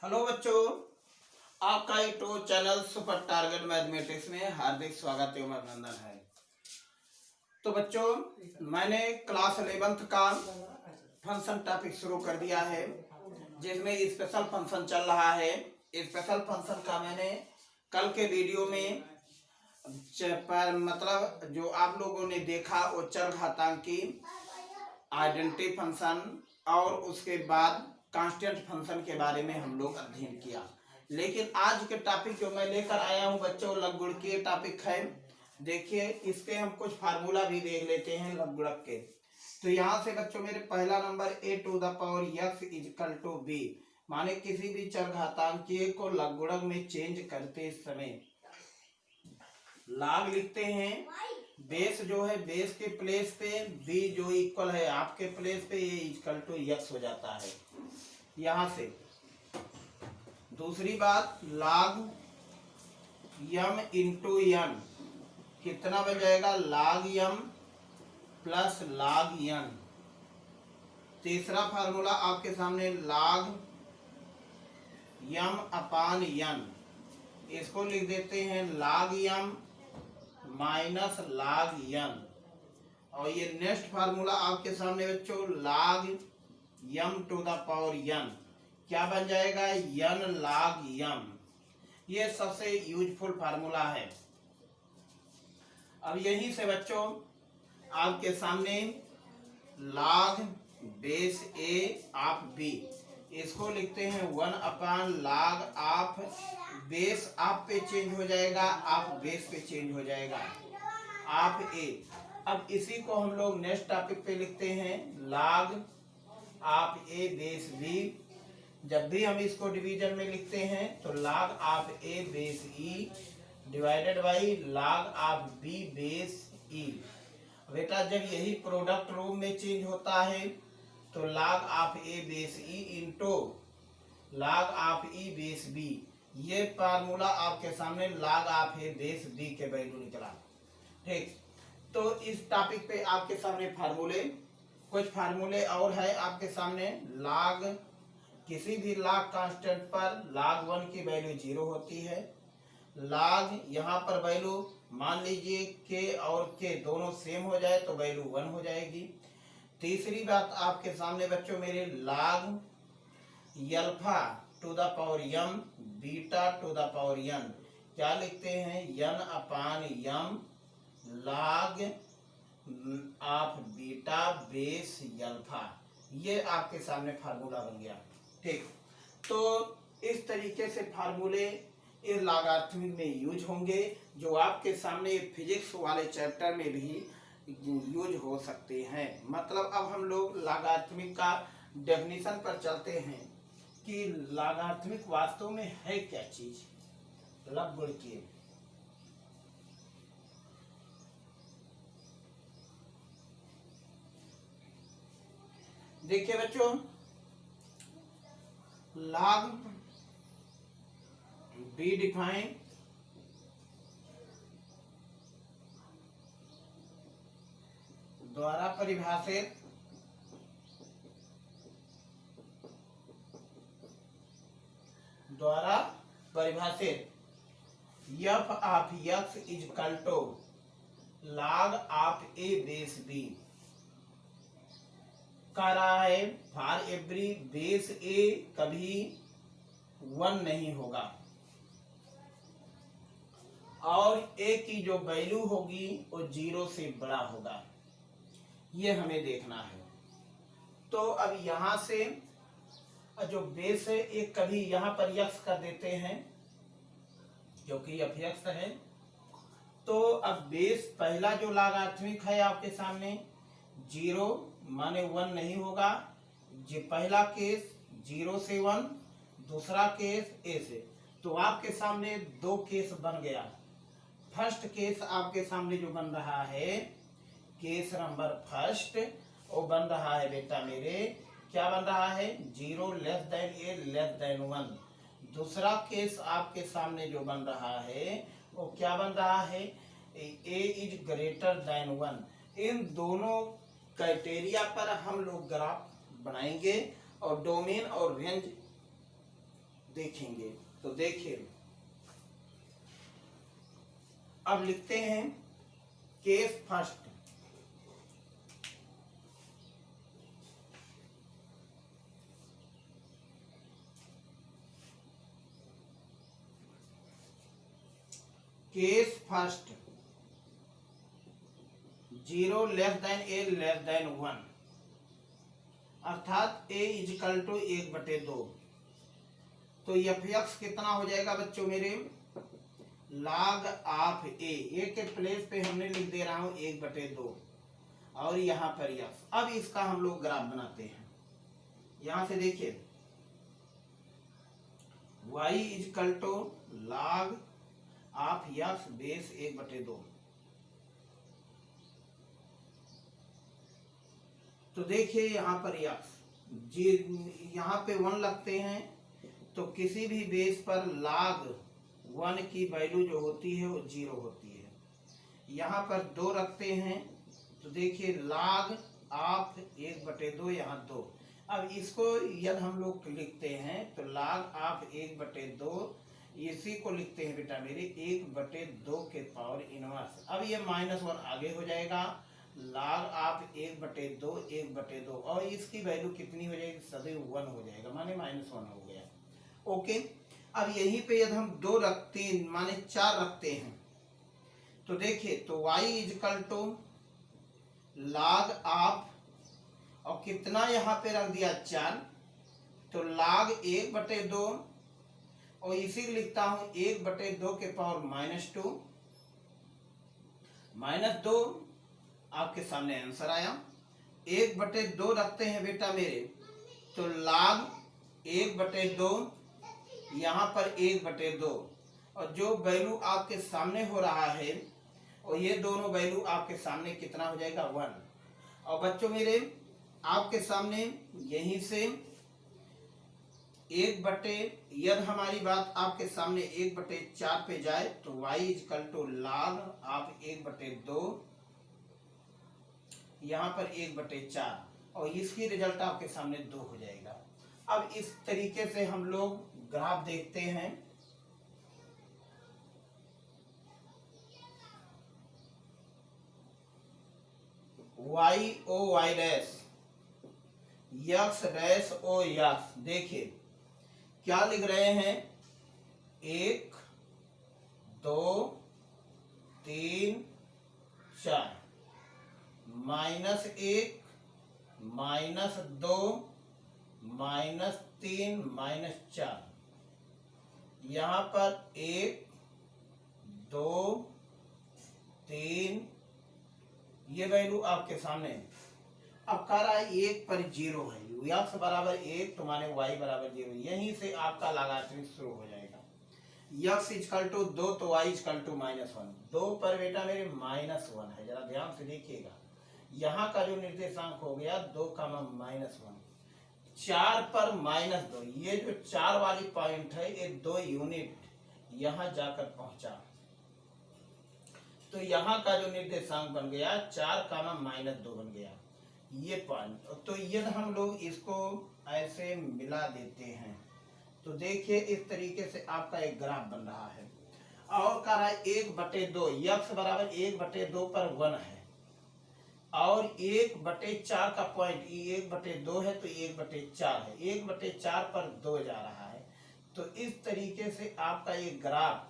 Hello बच्चों, आपका YouTube channel super target mathematics में हार्दिक स्वागत एवं अभिनंदन है। तो बच्चों, मैंने क्लास 11th का फंक्शन टॉपिक शुरू कर दिया है, जिसमें स्पेशल फंक्शन चल रहा है। स्पेशल फंक्शन का मैंने कल के वीडियो में मतलब जो आप लोगों ने देखा वो चरघातांकी, आइडेंटिटी फंक्शन और उसके बाद कांस्टेंट फंक्शन के बारे में हम लोग अध्ययन किया। लेकिन आज के टॉपिक जो मैं लेकर आया हूं बच्चों, लघुगुणकीय टॉपिक है। देखिए, इसके हम कुछ फार्मूला भी देख लेते हैं लघुगुणक के। तो यहाँ से बच्चों मेरे पहला number a⁴ equal to b, माने किसी भी चरघातांकीय को लघुगुणक में चेंज करते समय लाग लिखते हैं। बेस जो है बेस के प्लेस पे b जो इक्वल है आपके प्लेस पे, ये इक्वल टू x हो जाता है। यहां से दूसरी बात, log m इंटू n कितना बन जाएगा, log m plus log n। तीसरा फार्मूला आपके सामने log m अपान n, इसको लिख देते हैं log m minus log n। और ये नेक्स्ट फार्मूला आपके सामने बच्चों log m to the power n, क्या बन जाएगा, n log m। ये सबसे यूजफुल फार्मूला है। अब यहीं से बच्चों आपके सामने log base a of b, इसको लिखते हैं 1 अपान log ऑफ बेस आप पे चेंज हो जाएगा, आप बेस पे चेंज हो जाएगा, ऑफ a। अब इसी को हम लोग नेक्स्ट टॉपिक पे लिखते हैं log of a base b। जब भी हम इसको डिवीजन में लिखते हैं तो log of a base e divided by log of b base e। बेटा जब यही प्रोडक्ट रूप में चेंज होता है तो log of a base e into log of e base b, ये फार्मूला आपके सामने log of a base b के वैल्यू निकला। ठीक, तो इस टॉपिक पे आपके सामने फार्मूले, कुछ फार्मूले और है आपके सामने। log किसी भी log कांस्टेंट पर log 1 की वैल्यू 0 होती है। log यहाँ पर वैल्यू मान लीजिए k और k दोनों सेम हो जाए तो वैल्यू 1 हो जाएगी। तीसरी बात आपके सामने बच्चों मेरे log alpha two the power m beta two the power n, क्या लिखते हैं, n upon m log of beta base alpha. ये आपके सामने फार्मूला बन गया। ठीक, तो इस तरीके से फार्मूले इस लॉगरिथमिक में यूज होंगे, जो आपके सामने फिजिक्स वाले चैप्टर में भी यूज हो सकते हैं। मतलब अब हम लोग लॉगरिथमिक का डेफिनेशन पर चलते हैं कि लॉगरिथमिक वास्तव में है क्या चीज, लघुगुणकीय। देखिए बच्चों, log b डिफाइन द्वारा परिभाषित f of x is equal to log of a base b कह रहा है फॉर एवरी बेस a कभी 1 नहीं होगा और a की जो वैल्यू होगी वो 0 से बड़ा होगा, ये हमें देखना है। तो अब यहां से जो बेस है एक कभी यहां पर x कर देते हैं जो कि f(x) है। तो अब बेस पहला जो लॉगरिथमिक है आपके सामने 0 माने 1 नहीं होगा। जो पहला केस 0 से 1, दूसरा केस a से। तो आपके सामने दो केस बन गया। फर्स्ट केस आपके सामने जो बन रहा है, केस नंबर फर्स्ट, वो बन रहा है बेटा मेरे, क्या बन रहा है, 0 less then a less than 1। दूसरा केस आपके सामने जो बन रहा है वो क्या बन रहा है, a इज ग्रेटर देन 1। इन दोनों क्राइटेरिया पर हम लोग ग्राफ बनाएंगे और डोमेन और रेंज देखेंगे। तो देखिए अब लिखते हैं case first. Case first 0 less than a less than 1 अर्थात a इजकल टू 1/2। तो एफ एक्स कितना हो जाएगा बच्चों मेरे, log ऑफ ए के प्लेस पे हमने लिख दे रहा हूं 1/2 और यहाँ पर यक्स। अब इसका हम लोग ग्राफ बनाते हैं। यहां से देखिए y is equal to log of x base 1/2। तो देखिए यहाँ पर यक्स यहाँ पे 1 लगते हैं तो किसी भी बेस पर log 1 की वैल्यू जो होती है वो 0 होती है। यहाँ पर 2 रखते हैं तो देखिए log ऑफ 1/2 यहाँ 2। अब इसको यदि हम लोग लिखते हैं तो log ऑफ 1/2 इसी को लिखते हैं बेटा मेरे 1/2 के पावर इनवर्स। अब ये -1 आगे हो जाएगा, log ऑफ 1/2 1/2 और इसकी वैल्यू कितनी हो जाएगी, सदैव 1 हो जाएगा, माने -1 हो गया। ओके, अब यहीं पे यदि हम 2 रखते हैं माने 4 रखते हैं तो देखिए तो y is equal to log of और कितना यहाँ पे रख दिया 4 तो log 1/2 और इसी लिखता हूं 1/2 के पावर -2 -2 आपके सामने आंसर आया। 1/2 रखते हैं बेटा मेरे तो log 1/2 यहाँ पर 1/2 और जो वैल्यू आपके सामने हो रहा है और ये दोनों वैल्यू आपके सामने कितना हो जाएगा 1। और बच्चों मेरे आपके सामने यहीं से यदि हमारी बात आपके सामने 1/4 पे जाए तो y is equal to log of 1/2 यहाँ पर 1/4 और इसकी रिजल्ट आपके सामने 2 हो जाएगा। अब इस तरीके से हम लोग ग्राफ देखते हैं। y o y dash x dash o x, देखिए क्या लिख रहे हैं 1 2 3 4 -1 -2 -3 -4 यहाँ पर 1 2 3 ये वैल्यू आपके सामने। अब कह रहा है 1 पर 0 है, यक्स बराबर 1 तो माने y बराबर 0। यहीं से आपका लगातार शुरू हो जाएगा। यक्स इजकल टू 2 तो y इजकल टू -1। 2 पर बेटा मेरे -1 है, जरा ध्यान से देखिएगा। यहाँ का जो निर्देशांक हो गया 2 का -1। 4 पर -2, ये जो 4 वाली पॉइंट है ये 2 यूनिट यहाँ जाकर पहुंचा तो यहाँ का जो निर्देशांक बन गया 4 का -2 बन गया ये पॉइंट। तो यदि हम लोग इसको ऐसे मिला देते हैं तो देखिए इस तरीके से आपका एक ग्राफ बन रहा है। और कह रहा है 1/2 यक्स बराबर 1/2 पर 1 है और 1/4 का पॉइंट 1/2 है तो 1/4 है, 1/4 पर 2 जा रहा है। तो इस तरीके से आपका ये ग्राफ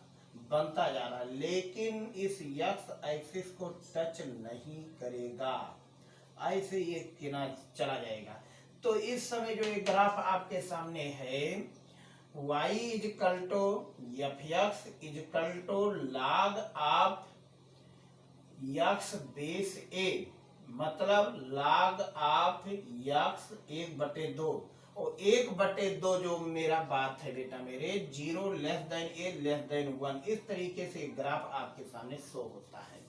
बनता जा रहा है, लेकिन इस यक्स एक्सिस को टच नहीं करेगा, ऐसे ये किनारे चला जाएगा। तो इस समय जो ये ग्राफ आपके सामने है y is equal to f x is equal to log of x base a, मतलब log ऑफ यक्स 1/2 और 1/2 जो मेरा बात है बेटा मेरे 0 less than a less than 1, इस तरीके से ग्राफ आपके सामने शो होता है।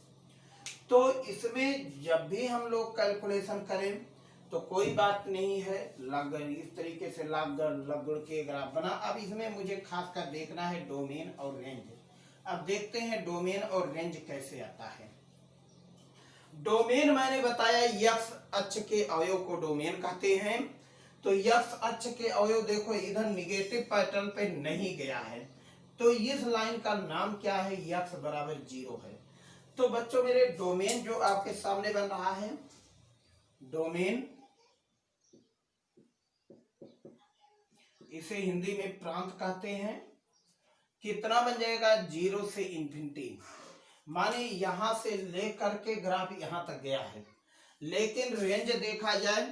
तो इसमें जब भी हम लोग कैलकुलेशन करें तो कोई बात नहीं है, इस तरीके से लगड़ के ग्राफ बना। अब इसमें मुझे खासकर देखना है डोमेन और रेंज। अब देखते हैं डोमेन और रेंज कैसे आता है। डोमेन मैंने बताया यक्स अक्ष के अवयव को डोमेन कहते हैं। तो यक्स अक्ष के अवयव देखो इधर निगेटिव पैटर्न पे नहीं गया है, तो इस लाइन का नाम क्या है, यक्स बराबर 0 है। तो बच्चों मेरे डोमेन जो आपके सामने बन रहा है, डोमेन इसे हिंदी में प्रांत कहते हैं, कितना बन जाएगा, 0 से इंफिनिटी। माने यहां से लेकर के ग्राफ यहां तक गया है, लेकिन रेंज देखा जाए,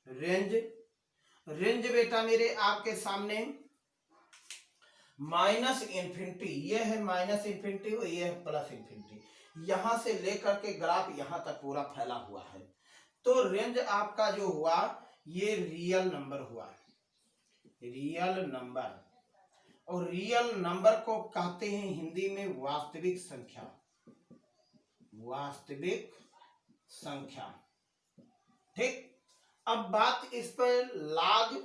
रेंज बेटा मेरे आपके सामने माइनस इंफिनिटी, ये है माइनस इंफिनिटी और ये है प्लस इंफिनिटी, यहां से लेकर के ग्राफ यहां तक पूरा फैला हुआ है। तो रेंज आपका जो हुआ ये रियल नंबर हुआ, रियल नंबर, और रियल नंबर को कहते हैं हिंदी में वास्तविक संख्या, वास्तविक संख्या। ठीक, अब बात इस पर log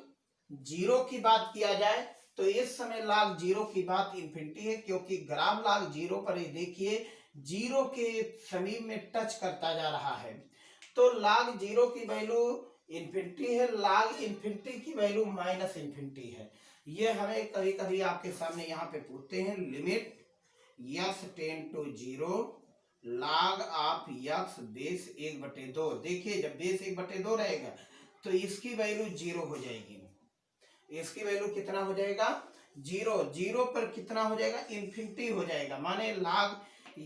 0 की बात किया जाए तो इस समय log 0 की बात इंफिनिटी है, क्योंकि ग्राफ log 0 पर ही देखिए 0 के समीप में टच करता जा रहा है, तो log 0 की वैल्यू इंफिनिटी है, log इंफिनिटी की वैल्यू माइनस इंफिनिटी है। ये हमें कभी कभी आपके सामने यहाँ पे पूछते हैं, limit x tend to 0 log of x base 1/2। देखिए जब बेस 1/2 रहेगा तो इसकी वैल्यू 0 हो जाएगी, इसकी वैल्यू कितना हो जाएगा, 0 पर कितना हो जाएगा, इंफिनिटी हो जाएगा। माने log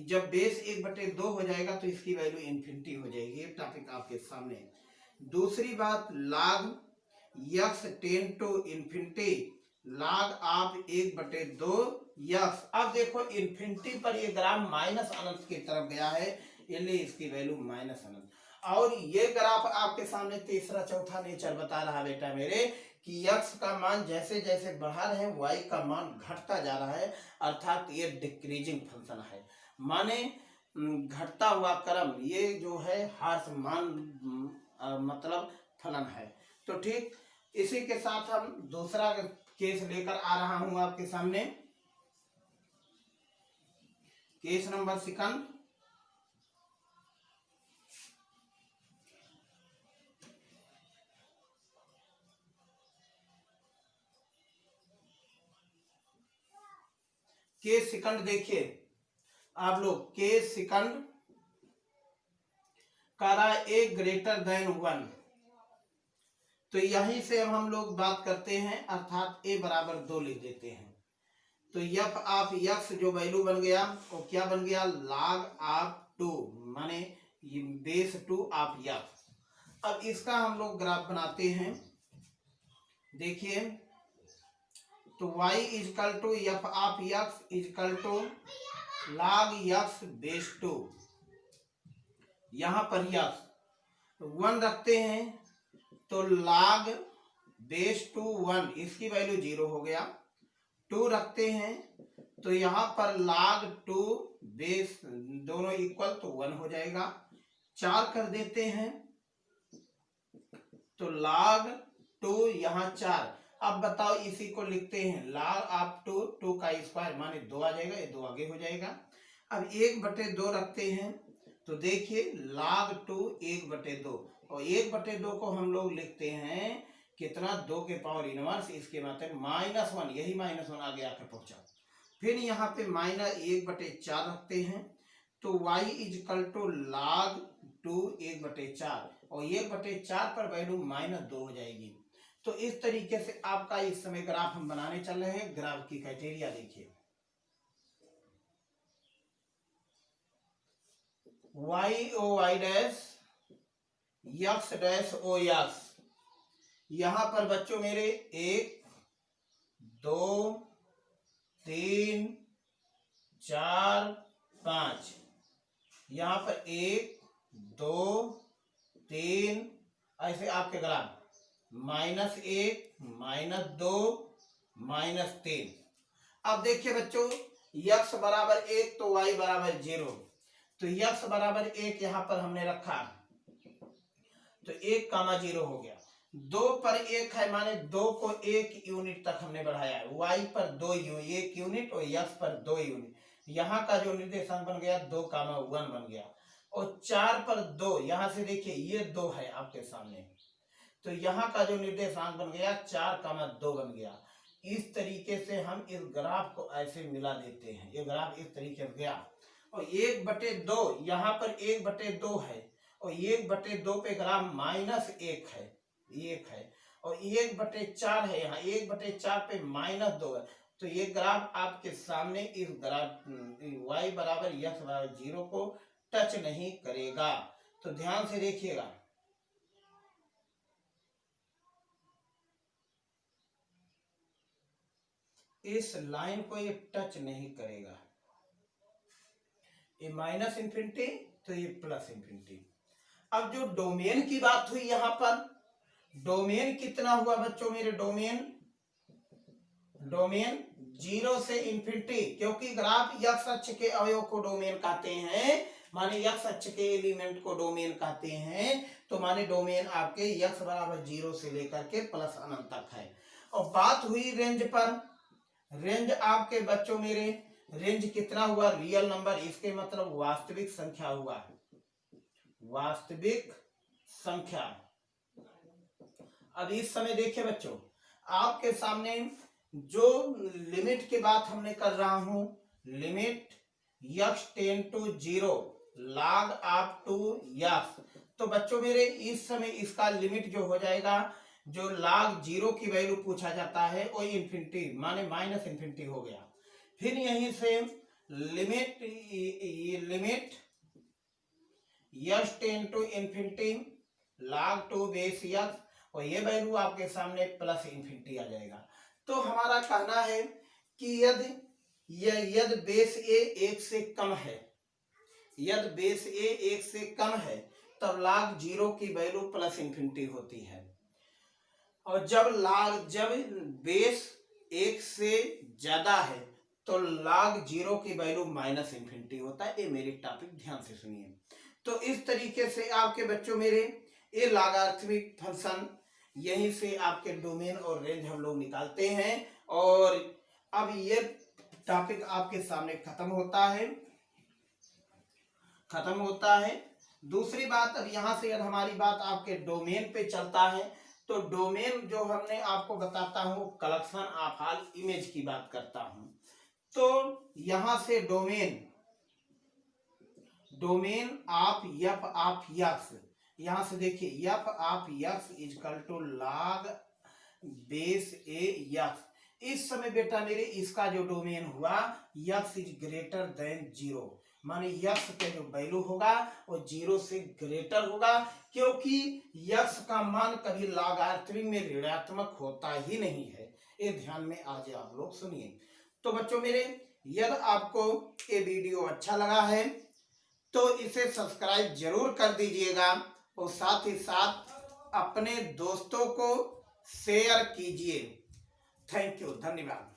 जब बेस 1/2 हो जाएगा तो इसकी वैल्यू इंफिनिटी हो जाएगी। ये टॉपिक आपके सामने। दूसरी बात, log x tend to infinity log of 1/2 x. अब देखो इंफिनिटी पर ये ग्राफ माइनस अनंत की तरफ गया है, इसलिए इसकी वैल्यू माइनस अनंत। और ये ग्राफ आपके सामने तीसरा चौथा नेचर बता रहा है बेटा मेरे कि यक्स का मान जैसे जैसे बढ़ा रहे हैं वाई का मान घटता जा रहा है, अर्थात ये डिक्रीजिंग फंक्शन है, माने घटता हुआ क्रम, ये जो है हार्स मान मतलब फलन है। तो ठीक इसी के साथ हम दूसरा केस लेकर आ रहा हूं आपके सामने, केस नंबर 2। केस सेकंड देखिए आप लोग, केस सेकंड करा ए ग्रेटर देन 1, तो यहीं से हम लोग बात करते हैं, अर्थात a बराबर 2 लिख देते हैं। तो यफ ऑफ यक्स जो वैल्यू बन गया वो क्या बन गया, log ऑफ 2 माने बेस 2 ऑफ यक्स। अब इसका हम लोग ग्राफ बनाते हैं, देखिए तो y is equal to f of x is equal to log x base 2, यहां पर यक्स 1 रखते हैं तो log बेस 2 1, इसकी वैल्यू 0 हो गया। 2 रखते हैं तो यहां पर log 2 बेस दोनों इक्वल तो 1 हो जाएगा। 4 कर देते हैं तो log 2 यहाँ 4। अब बताओ इसी को लिखते हैं log ऑफ 2 का स्क्वायर माने 2 आ जाएगा, ये 2 आगे हो जाएगा। अब 1/2 रखते हैं तो देखिए log 2 1/2, और 1/2 को हम लोग लिखते हैं कितना, 2 के पावर इनवर्स, इसके मतलब -1, यही -1 आगे आकर पहुंचा। फिर यहाँ पे -1/4 रखते हैं तो y इजकल टू log 2 1/4, और 1/4 पर वैल्यू -2 हो जाएगी। तो इस तरीके से आपका इस समय ग्राफ हम बनाने चल रहे हैं। ग्राफ की क्राइटेरिया देखिए, y o y dash x dash o x, यहां पर बच्चों मेरे 1 2 3 4 5, यहां पर 1 2 3 ऐसे आपके ग्राफ -1 -2 -3। अब देखिए बच्चों यक्स बराबर 1 तो y बराबर 0, तो यक्स बराबर 1 यहां पर हमने रखा तो 1, 0 हो गया। 2 पर 1 है माने 2 को 1 यूनिट तक हमने बढ़ाया है, y पर 1 यूनिट और यक्स पर 2 यूनिट, यहाँ का जो निर्देशांक बन गया 2, 1 बन गया। और 4 पर 2, यहां से देखिए ये 2 है आपके सामने, तो यहाँ का जो निर्देशांक बन गया 4,2 बन गया। इस तरीके से हम इस ग्राफ को ऐसे मिला देते हैं। ये ग्राफ इस तरीके से गया और 1/2 यहाँ पर 1/2 है और 1/2 पे ग्राफ -1 है, 1 है और 1/4 है, यहाँ 1/4 पे -2 है। तो ये ग्राफ आपके सामने इस ग्राफ y बराबर x बराबर 0 को टच नहीं करेगा। तो ध्यान से देखिएगा, इस लाइन को ये टच नहीं करेगा। ये -∞ तो ये +∞। अब जो डोमेन की बात हुई यहाँ पर, डोमेन कितना हुआ बच्चों मेरे? डोमेन 0 से इन्फिनिटी, क्योंकि ग्राफ x अक्ष के अवयव को डोमेन कहते हैं, माने x अक्ष के एलिमेंट को डोमेन कहते हैं। तो माने डोमेन आपके x बराबर 0 से लेकर के प्लस अनंत तक है। और बात हुई रेंज पर, रेंज आपके बच्चों मेरे रेंज कितना हुआ? रियल नंबर, इसके मतलब वास्तविक संख्या हुआ, वास्तविक संख्या। अब इस समय देखिए बच्चों, आपके सामने जो लिमिट की बात हमने कर रहा हूं, limit x tend to 0 log of 2x। तो बच्चों मेरे इस समय इसका लिमिट जो हो जाएगा, जो log 0 की वैल्यू पूछा जाता है वो इन्फिनिटी माने -∞ हो गया। फिर यहीं से limit x tend to ∞ log 2 base x और ये वैल्यू आपके सामने +∞ आ जाएगा। तो हमारा कहना है कि यदि बेस a 1 से कम है, यदि बेस a 1 से कम है तब log 0 की वैल्यू +∞ होती है, और जब बेस 1 से ज्यादा है तो log 0 की वैल्यू -∞ होता है। ये मेरी टॉपिक ध्यान से सुनिए। तो इस तरीके से आपके बच्चों मेरे ये लॉगरिथमिक फंक्शन, यहीं से आपके डोमेन और रेंज हम लोग निकालते हैं। और अब ये टॉपिक आपके सामने खत्म होता है। दूसरी बात, अब यहां से यदि हमारी बात आपके डोमेन पे चलता है, तो डोमेन जो हमने आपको बताता हूं कलेक्शन ऑफ ऑल इमेज की बात करता हूं। तो यहां से domain of f of x, यहां से देखिए f of x is equal to log base a x। इस समय बेटा मेरे इसका जो डोमेन हुआ x इज ग्रेटर देन 0, माने x का जो वैल्यू होगा वो 0 से ग्रेटर होगा, क्योंकि x का मान कभी लॉगरिथमिक में ऋणात्मक होता ही नहीं है। ये ध्यान में आज आप लोग सुनिए। तो बच्चों मेरे, यदि आपको ये वीडियो अच्छा लगा है तो इसे सब्सक्राइब जरूर कर दीजिएगा और साथ ही साथ अपने दोस्तों को शेयर कीजिए। थैंक यू, धन्यवाद।